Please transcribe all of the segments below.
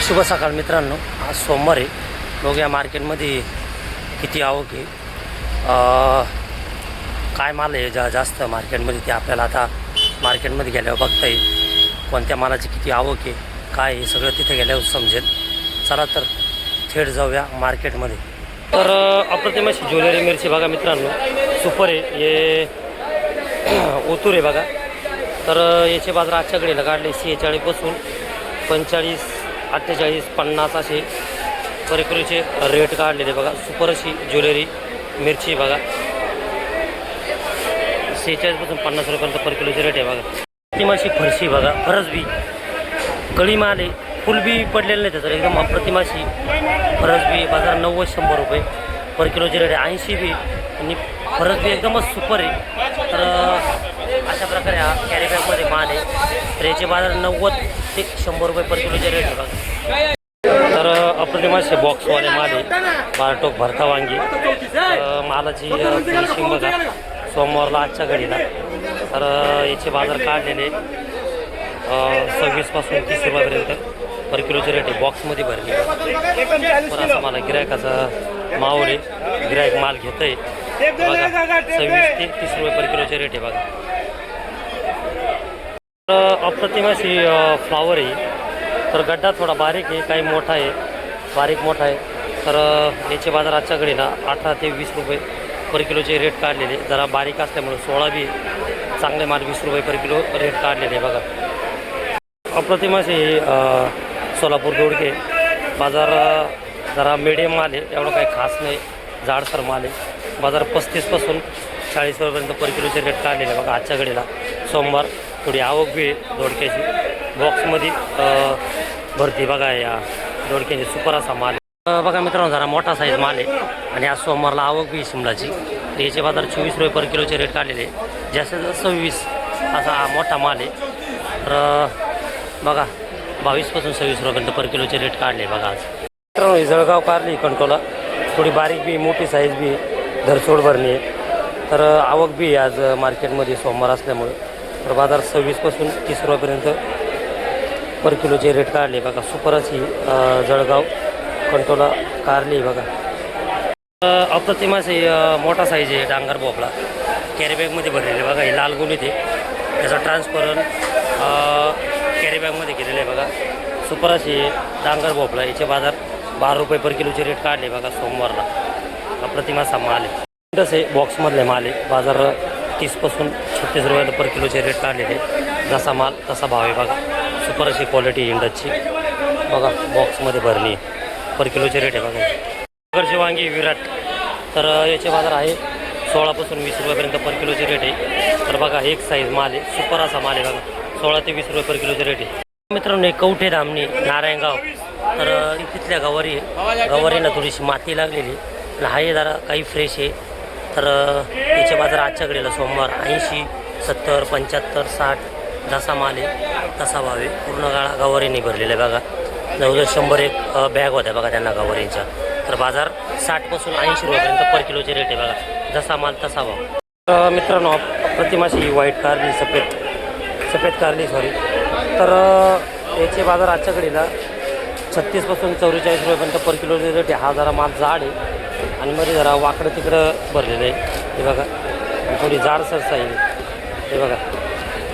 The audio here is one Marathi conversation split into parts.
शुभ सकाळ मित्रांनो, आज सोमवार आहे. बघूया मार्केटमध्ये किती आवक आहे, काय माल आहे जास्त मार्केटमध्ये ते आपल्याला आता मार्केटमध्ये गेल्यावर बघता येईल. कोणत्या मालाची किती आवक आहे, काय हे सगळं तिथे गेल्यावर समजेल. चला तर थेट जाऊया मार्केटमध्ये. तर अप्रतिम अशी ज्वेलरी मिरची बघा मित्रांनो, सुपर आहे. हे ओतूर आहे बघा. तर याचे बाजार आजच्या घडीला काढले 46 पासून 45, 48, 50 असे परिक्रोचे रेट काढलेले बघा. सुपर अशी ज्वेलरी मिरची बघा. 46 पासून 50 रुपयांपर्यंत पर किलोचे रेट आहे बघा. अप्रतिम अशी फरशी बघा, फरस बी कळी माल आहे, फुल बी पडलेलं नाही त्याचं, एकदम अप्रतिम अशी फरस बी बाजार 90-100 रुपये पर किलोचे रेट आहे. 80 बी आणि फरस बी एकदमच सुपर आहे. तर अशा प्रकारे हा कॅरी बॅगमध्ये माल आहे. तर याचे बाजार 90 ते 100 रुपये पर किलोचे रेट आहे बघा. तर अप्रतिम असे बॉक्सवाले माल आहे, बारटोक भरता वांगी. मालाची फिनिशिंग बघा सोमवारला आजच्या घडीला. तर याचे बाजार काढलेले 26 पासून 30 रुपयापर्यंत पर किलोचे रेट आहे. बॉक्समध्ये भरले. पण असं मला गिरायकाचा माहोल आहे, गिरायक माल घेत आहे बघा. 26 ते 30 रुपये पर किलोचे रेट आहे बघा. तर अप्रतिम अशी फ्लावर आहे. तर गड्डा थोडा बारीक आहे, काही मोठा आहे, बारीक मोठा आहे. तर याचे बाजार आजच्या घडीला 18 ते 20 रुपये पर किलोचे रेट काढलेले. जरा बारीक असल्यामुळे 16 बी चांगले माल 20 रुपये पर किलो रेट काढलेले बघा. अप्रतिम असे सोलापूर दोडके बाजार जरा मिडियम माल आहे, एवढं काही खास नाही, जाडसर माल आहे. बाजार 35 पासून 40 रुपयापर्यंत पर किलोचे रेट काढलेले बघा. आजच्या घडीला सोमवार थोडी आवक बी आहे दोडक्याची. बॉक्समध्ये भरती बघा. या दोडक्याची सुपर असा माल बघा मित्रांनो, जरा मोठा साईज माल आहे आणि आज सोमवारला आवक बी शिमलाची. तर याचे बाजार 24 रुपये पर किलोचे रेट काढलेले. जास्तीत जास्त 26 असा मोठा माल आहे. तर बघा 22 पासून 26 रुपयापर्यंत पर किलोचे रेट काढले बघा. आज मित्रांनो ही जळगाव कारली कंटोला थोडी बारीक बी मोठी साईज बी धरसोड भरणी आहे. तर आवक बी आज मार्केटमध्ये सोमवार असल्यामुळे. तर बाजार 26 पासून 30 रुपयापर्यंत पर किलोचे रेट काढले बघा. सुपर अशी जळगाव कंटोला कारली बघा. अप्रतिम असे मोठा साईज आहे डांगर भोपळा, कॅरी बॅगमध्ये भरलेले बघा. हे लाल गुणी ते त्याचा ट्रान्सफरन कॅरी बॅगमध्ये केलेलं आहे बघा. सुपर अशी डांगर भोपळा. याचे बाजार 12 रुपये पर किलोचे रेट काढले बघा सोमवारला. अप्रतिम असा माल आहे. तसे बॉक्समधले माल आहे. बाजार 30 पासून 36 रुपयाला पर किलोचे रेट काढलेले. जसा माल तसा भाव आहे बघा. सुपर अशी क्वालिटी इंडसची बघा. बॉक्समध्ये भरणी पर किलोचे रेट आहे बघा. नगरची वांगी विराट. तर याचे बाजार आहे 16 पासून 20 रुपयापर्यंत पर किलोचे रेट आहे. तर बघा एक साईज माल आहे, सुपर असा माल आहे बघा. 16 ते 20 रुपये पर किलोचे रेट आहे मित्रांनो. कवठे धामणी नारायणगाव. तर तिथल्या गवारी आहे. गवारीला थोडीशी माती लागलेली आहे, जरा काही फ्रेश आहे. तर याचे बाजार आजच्या घडीला सोमवार 80, 70, 75, 60 जसा माल आहे तसा भाव आहे. पूर्ण गाळा गवारीने भरलेला आहे बघा. जवळजवळ 101 बॅग होत्या बघा त्यांना गवारींच्या. तर बाजार 60 पासून 80 रुपयापर्यंत पर किलोचे रेट आहे बघा. जसा माल तसा भाव. तर मित्रांनो अप्रतिम अशी व्हाईट कारली, सफेद कारली सॉरी. तर याचे बाजार आजच्या घडीला 36 पासून 44 रुपयापर्यंत पर किलोचे रेट आहे. हा जरा माल जाड आहे आणि मध्ये जरा वाकडं तिकडं भरलेलं आहे हे बघा. थोडी जाडसर साईज आहे हे बघा,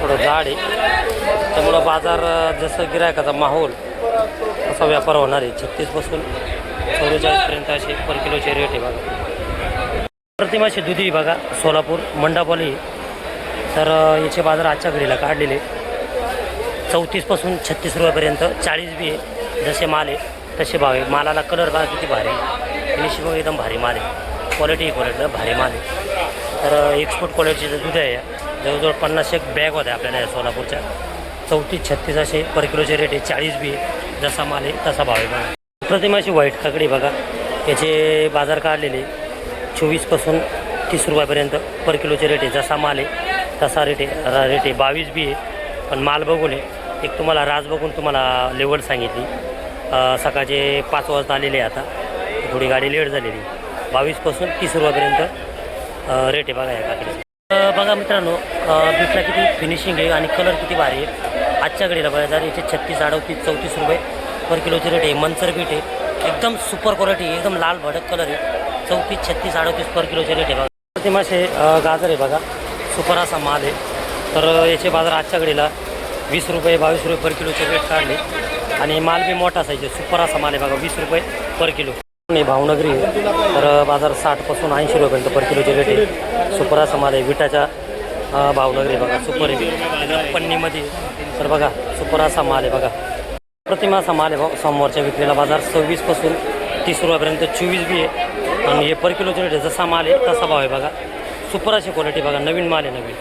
थोडं जाड आहे. त्यामुळं बाजार जसं गिरायकाचा माहोल असा व्यापार होणार आहे. 36 पासून 44पर्यंत असे पर किलोचे रेट आहे बघा. अप्रतिम अशी दुधी बघा सोलापूर मंडापवाली. तर याचे बाजार आजच्या घडीला काढलेले 34 पासून 36 रुपयापर्यंत. 40 बी आहे. जसे माल आहे तसे भाव आहे. मालाला कलर बघा किती भारी, फिनिशिंग एकदम भारी माल आहे. क्वालिटी भारी माल आहे. तर एक्सपोर्ट क्वालिटीचं दूध आहे. जवळजवळ 50 बॅग होत्या आपल्याला या सोलापूरच्या. 34-36 असे पर किलोचे रेट आहे. 40 बी आहे. जसा माल आहे तसा भाव आहे बघा. अप्रतिम अशी व्हाईट काकडी बघा. याचे बाजार काढलेले 24 पासून 30 रुपयापर्यंत पर किलोचे रेट आहे. जसा माल आहे तसा रेट आहे. 22 बी आहे. पण माल बघून आहे एक तुम्हाला राज बघून तुम्हाला लेवल सांगितली. सकाळचे 5 वाजता आलेले आता, थोडी गाडी लेट झालेली. 22 पासून 30 रुपयापर्यंत रेट आहे बघा या काकडीची. बघा मित्रांनो बीटला किती फिनिशिंग आहे आणि कलर किती भारी आहे. आजच्या घडीला बघा जर याचे 36, 38, 34 रुपये पर किलोचे रेट आहे. मंचर बीट आहे, एकदम सुपर क्वालिटी, एकदम लाल भडक कलर आहे. 34, 36, 38 पर किलोचे रेट आहे बघा. ते मासे गाजर आहे बघा, सुपर असा माल आहे. तर याचे बाजार आजच्या घडीला 20 रुपये 22 रुपये पर किलोचे रेट काढले. आणि माल बी मोठा असायचे, सुपर असा माल आहे बघा, 20 रुपये पर किलो. नाही भावनगरी आहे, तर बाजार 60 पासून 80 रुपयापर्यंत पर किलोचे रेट आहे. सुपर असा माल आहे. विटाच्या भावनगरी बघा, सुपर आहे. पन्नीमध्ये तर बघा सुपर असा माल आहे बघा. प्रतिमा असा माल आहे भाऊ. सोमवारच्या विक्रीला बाजार 26 पासून 30 रुपयापर्यंत 24 बी आहे. आणि हे पर किलोचे रेट आहे, जसा माल आहे तसा भाव आहे बघा. सुपर अशी क्वालिटी बघा, नवीन माल आहे नवीन.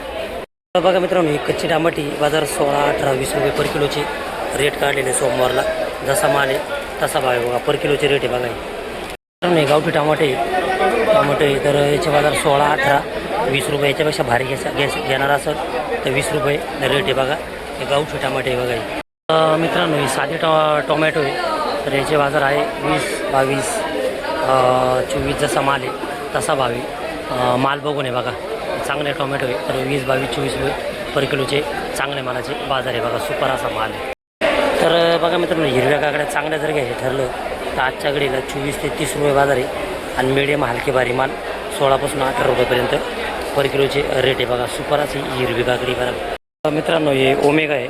तर बघा मित्रांनो, ही कच्ची टमाटी बाजार 16, 18, 20 रुपये पर किलोचे रेट काढलेले सोमवारला. जसा माल आहे तसा भाव आहे बघा, पर किलोचे रेट आहे बघा. मित्रांनो, हे गावठी टमाटे तर याचे बाजार 16, 18, 20 रुपये. याच्यापेक्षा भारी घेणार असेल तर 20 रुपये रेट आहे बघा. हे गावठी टमाटे आहे बघा. मित्रांनो, ही साधी टोमॅटो आहे, तर याचे बाजार आहे 20, 22, 24. जसा माल आहे तसा भाव आहे. माल बघून आहे बघा, चांगले टोमॅटो आहे, तर 20, 22, 24 रुपये पर किलोचे चांगले मालाचे बाजार आहे बघा. सुपर असा माल आहे. तर बघा मित्रांनो, हिरव्या काकड्या चांगल्या जर घ्यायचे ठरलं तर आजच्या घडीला 24 ते 30 रुपये बाजार आहे. आणि मीडियम हलके भारी माल 16 पासून 18 रुपयेपर्यंत पर किलोचे रेट आहे बघा. सुपर अशी हिरवी काकडी बघा. मित्रांनो, हे ओमेगा आहे,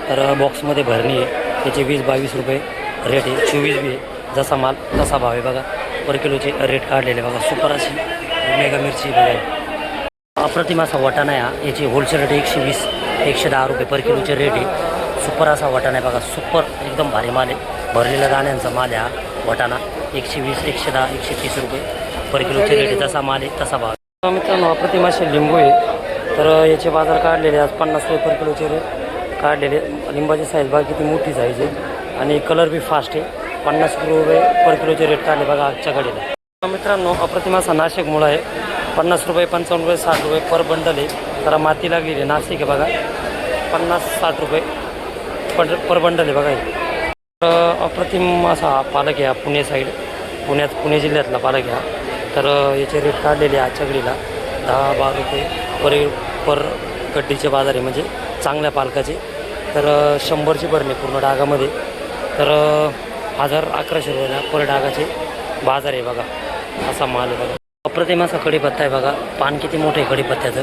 तर बॉक्समध्ये भरणी आहे. त्याचे 20, 22 रुपये रेट आहे. 24 बी आहे. जसा माल तसा भाव आहे बघा. पर किलोचे रेट काढलेले बघा. सुपर अशी ओमेगा मिरची बघा. अप्रतिम असा वाटाणा आहे हा. याची होलसेल रेट 120, 110 रुपये पर किलोचे रेट आहे. सुपर असा वाटाणा आहे बघा. सुपर एकदम भारी माल आहे. भरलेल्या दाण्यांचा माल आहे हा वाटाणा. 120, 110, 130 रुपये पर किलोचे रेट आहे. जसा माल आहे तसा भाव. मित्रांनो, अप्रतिम असे लिंबू आहे, तर याचे बाजार काढलेले आज 50 रुपये पर किलोचे रेट काढलेले. लिंबाची साईज बघा किती मोठी साईज आहे आणि कलर बी फास्ट आहे. 50 रुपये पर किलोचे रेट काढले बघा आजच्या घडीला. मित्रांनो, अप्रतिम असा नाशिक मुळा आहे. 50 रुपये, 55 रुपये, 60 रुपये पर बंडल आहे. जरा माती लागलेली आहे. नाशिक आहे बघा. 50, 60 रुपये पर बंडल आहे बघा. अप्रतिम असा पालक आहे. पुणे साईड, पुणे जिल्ह्यातला पालक आहे. तर याचे रेट काढलेले आजच्या घडीला 10, 12 रुपये पर गड्डीचे बाजार आहे, म्हणजे चांगल्या पालकाचे. तर 100ची भरणे पूर्ण डागामध्ये, तर 1000, 1100 रुपयाला पर डागाचे बाजार आहे बघा. असा माल आहे बघा. अप्रतिम असा कढीपत्ता आहे बघा. पान किती मोठं आहे कढीपत्त्याचं.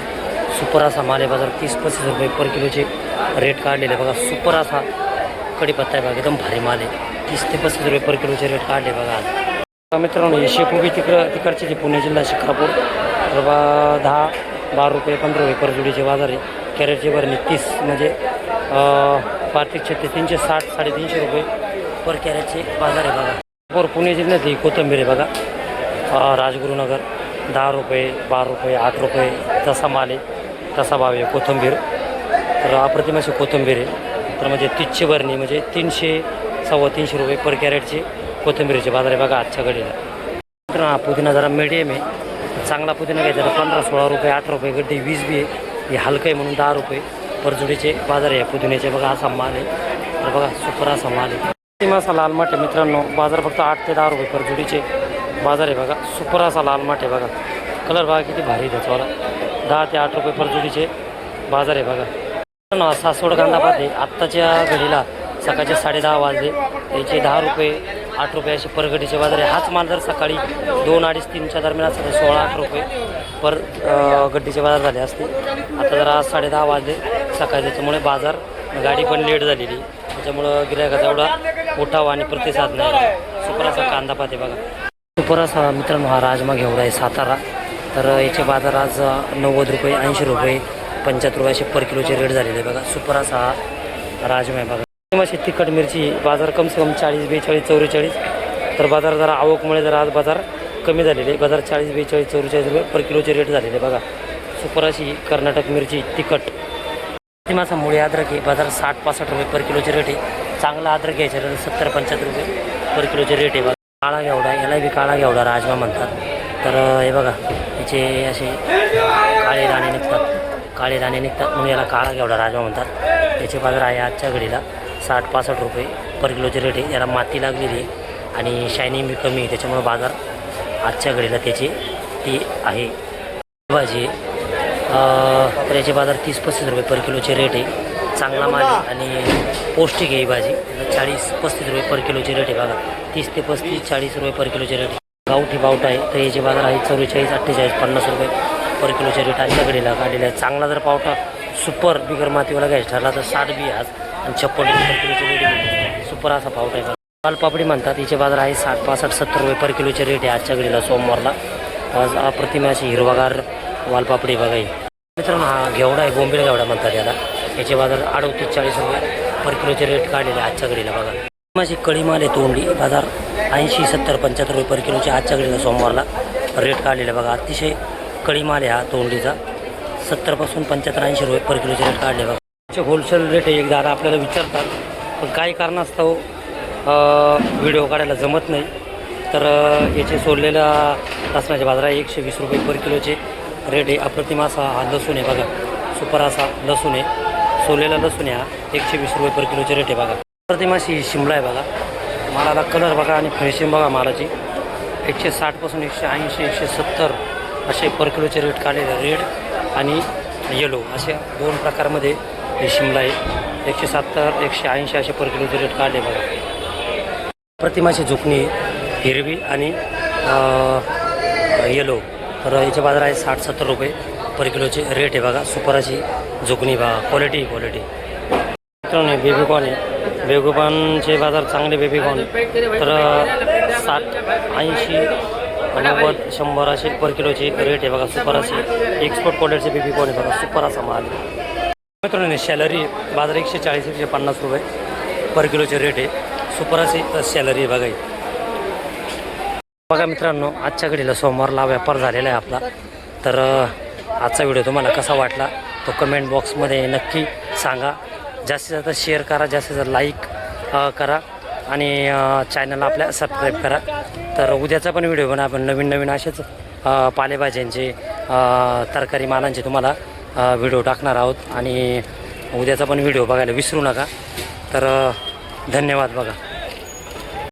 सुपर असा माल आहे बाजार. 30-35 रुपये पर किलोचे रेट काढलेले बघा. सुपर असा कढीपत्ता आहे बघा, एकदम भारी माल आहे. 30 ते 35 रुपये पर किलोचे रेट काढले बघा आज. मित्रांनो, हे शेपू बी तिकडचे ते पुणे जिल्हा शिक्रापूर, तर 10, 12 रुपये, 15 रुपये पर जोडीचे बाजार आहे. कॅरेटची भरणी 30, म्हणजे 35, 36, 360, 350 रुपये पर कॅरेटचे बाजार आहे बघा. पुणे जिल्ह्यातली कोथिंबीर आहे बघा. राजगुरुनगर 10 रुपये, 12 रुपये, 8 रुपये जसा माल आहे तसा भाव आहे कोथिंबीर. तर अप्रतिम अशी कोथिंबीर आहे, तर म्हणजे 30ची भरणी, म्हणजे 300, 350 रुपये पर कॅरेटचे कोथिंबीरीचे बाजार आहे बघा आजच्या घडीला. तर हा पुदिना जरा मिडियम आहे. चांगला पुदिना घ्यायचा तर 15, 16 रुपये, 8 रुपये गड्डी. 20 बी आहे. हे हलकं आहे म्हणून 10 रुपये पर जोडीचे बाजार आहे पुदिन्याचे बघा. असा माल आहे, तर बघा सुपर असा माल आहे. असा लाल माठ आहे मित्रांनो. बाजार फक्त 8 ते 10 रुपये पर जोडीचे बाजार आहे बघा. सुपर असा लाल माठ आहे बघा. कलर बघा किती भारी आहे त्याच्यावाला. 10 ते 8 रुपये पर जोडीचे बाजार आहे बघा. सासवड कांदा पाते आत्ताच्या घडीला सकाळचे 10:30 वाजले. याचे 10 रुपये, 8 रुपये असे पर गडीचे बाजार आहे. हाच माल जर सकाळी 2, 2:30, 3च्या दरम्यान असतं तर 16, 8 रुपये पर गड्डीचे बाजार झाले असते. आता जरा आज 10:30 वाजले सकाळी, त्याच्यामुळे बाजार गाडी पण लेट झालेली, त्याच्यामुळं गिरायकाचा एवढा उठाव आणि प्रतिसाद नाही. सुपर असा कांदा पाते बघा. सुपर असा मित्रांनो हा राजमा घेवडा आहे सातारा. तर याचे बाजार आज 90 रुपये, 80 रुपये, 75 रुपये असे पर किलोचे रेट झालेले बघा. सुपर असा हा राजमा आहे बघा. अशी तिखट मिरची बाजार कम से कम 40, 42, 44. तर बाजार जरा आवकमुळे जरा आज बाजार कमी झालेले. बाजार 40, 42, 44 रुपये पर किलोचे रेट झालेले बघा. सुपर अशी कर्नाटक मिरची तिखट. असा मुळे अद्रक आहे. बाजार 60, 65 रुपये पर किलोचे रेट आहे. चांगला अद्रक घ्यायचा तर 70, 75 रुपये पर किलोचे रेट आहे बघा. काळा घेवडा, याला बी काळा घेवडा राजमा म्हणतात. तर हे बघा याचे असे काळे दाणे निघतात म्हणून याला काळा घेवडा राजमा म्हणतात. याचे बाजार आहे आजच्या घडीला 60, 65 रुपये पर किलोचे रेट आहे. याला माती लागलेली आहे आणि शायनिंग बी कमी आहे, त्याच्यामुळे बाजार आजच्या घडीला त्याची ती आहे भाजी. तर याचे बाजार 30, 35 रुपये पर किलोचे रेट आहे. चांगला माल आहे आणि पौष्टिक आहे ही भाजी. 40-35 रुपये पर किलोची रेट आहे बघा. 30 ते 35, 40 रुपये पर किलोची रेट. गावठी बावटा आहे तर याचे बाजार आहे 44, 48, 50 रुपये पर किलोची रेट आजच्या घडीला काढलेला आहे. चांगला जर पावटा सुपर बिगर मातीवाला घ्यायचा ठरला तर 60 बी आज आणि 56 रुपये पर किलोची रेट आहे. सुपर असा पावटा आहे. वालपापडी म्हणतात हिचे बाजार आहे 60, 65, 70 रुपये पर किलोची रेट आहे आजच्या घडीला सोमवारला. आज अप्रतिम अशी हिरवागार वालपापडी बघाई. मित्रांनो हा घेवडा आहे, बोंबील घेवडा म्हणतात याला. याचे बाजार 38-40 रुपये पर किलोचे रेट काढलेले आजच्या घडीला बघा. माझी कळी माल आहे तोंडी बाजार 80, 70, 75 रुपये पर किलोचे आजच्या घडीला सोमवारला रेट काढलेले बघा. अतिशय कळी माल आहे हा तोंडीचा. 70 पासून 75, 80 रुपये पर किलोचे रेट काढले बघा. त्याचे होलसेल रेट आहे. एक दादा आपल्याला विचारतात पण काही कारणास्तव व्हिडिओ काढायला जमत नाही तर याचे सोललेला लसणाचे बाजार आहे 120 रुपये पर किलोचे रेट आहे. अप्रतिम असा हा लसूण आहे बघा. सुपर असा लसूण आहे. सोललेला लसूण आहे हा 120 रुपये पर किलोचे रेट आहे बघा. अप्रतिम अशी शिमला आहे बघा. मालाला कलर बघा आणि फिनिशिंग बघा मालाची. 160 पासून 180, 170 असे पर किलोचे रेट काढलेले. रेड आणि येलो असे दोन प्रकारमध्ये हे शिमला आहे. 170, 180 असे पर किलोचे रेट काढले बघा. प्रतिमाची झुकणी हिरवी आणि येलो तर याचे बाजार आहे 60, 70 रुपये पर किलोचे रेट आहे बघा. सुपर अशी झुकणी बघा. क्वालिटी मित्रांनो बेबीकॉर्न आहे. बेबीकॉर्नचे बाजार चांगले बेबीकॉर्न तर 60, 80, 90, 100 असे पर किलोचे रेट आहे बघा. सुपर असे एक्सपोर्ट क्वालिटीचे बेबीकॉर्न आहे बघा. सुपर असा माल. मित्रांनो सॅलरी बाजार 140, 150 रुपये पर किलोचे रेट आहे. सुपर अशी सॅलरी बघा. बघा मित्रांनो आजच्या घडीला सोमवारला व्यापार झालेला आहे आपला. तर आजचा व्हिडिओ तुम्हाला कसा वाटला तो कमेंट बॉक्समध्ये नक्की सांगा. जास्तीत जास्त शेअर करा, जास्तीत जास्त लाईक करा आणि चॅनलला आपल्या सबस्क्राईब करा. तर उद्याचा पण व्हिडिओ पण आपण नवीन असेच पालेभाज्यांचे तरकारी मालांचे तुम्हाला व्हिडिओ टाकणार आहोत आणि उद्याचा पण व्हिडिओ बघायला विसरू नका. तर धन्यवाद बघा.